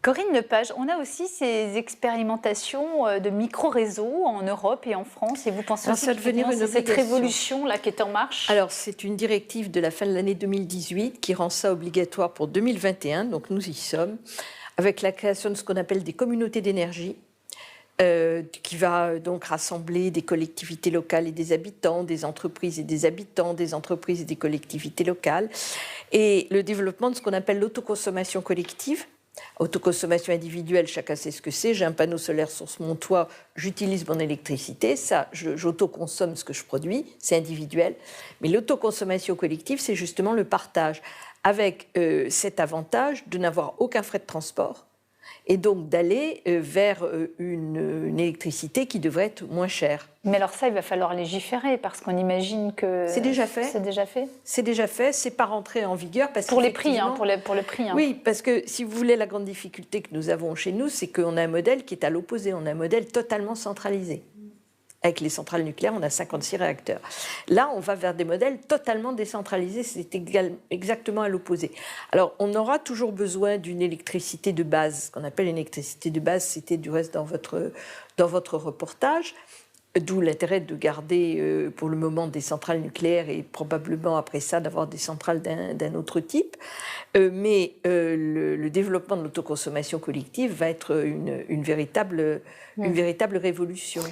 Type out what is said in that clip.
Corinne Lepage, on a aussi ces expérimentations de micro-réseaux en Europe et en France. Et vous pensez Alors, aussi ça va devenir une c'est cette obligation. révolution-là qui est en marche? Alors, c'est une directive de la fin de l'année 2018 qui rend ça obligatoire pour 2021, donc nous y sommes, avec la création de ce qu'on appelle des communautés d'énergie, qui va donc rassembler des collectivités locales et des habitants, des entreprises et des habitants, des entreprises et des collectivités locales, et le développement de ce qu'on appelle l'autoconsommation collective. Autoconsommation individuelle, chacun sait ce que c'est. J'ai un panneau solaire sur mon toit, j'utilise mon électricité, ça, j'autoconsomme ce que je produis, c'est individuel. Mais l'autoconsommation collective, c'est justement le partage, avec cet avantage de n'avoir aucun frais de transport, et donc d'aller vers une électricité qui devrait être moins chère. Mais alors ça, il va falloir légiférer, parce qu'on imagine que... C'est déjà fait. C'est déjà fait. C'est déjà fait, c'est pas rentré en vigueur. Parce pour les prix, hein, pour le prix. Hein. Oui, parce que si vous voulez, la grande difficulté que nous avons chez nous, c'est qu'on a un modèle qui est à l'opposé. On a un modèle totalement centralisé. Avec les centrales nucléaires, on a 56 réacteurs. Là, on va vers des modèles totalement décentralisés, c'est exactement à l'opposé. Alors, on aura toujours besoin d'une électricité de base. Ce qu'on appelle une électricité de base, c'était du reste dans votre reportage. D'où l'intérêt de garder pour le moment des centrales nucléaires et probablement après ça d'avoir des centrales d'un autre type. Mais le développement de l'autoconsommation collective va être une véritable révolution.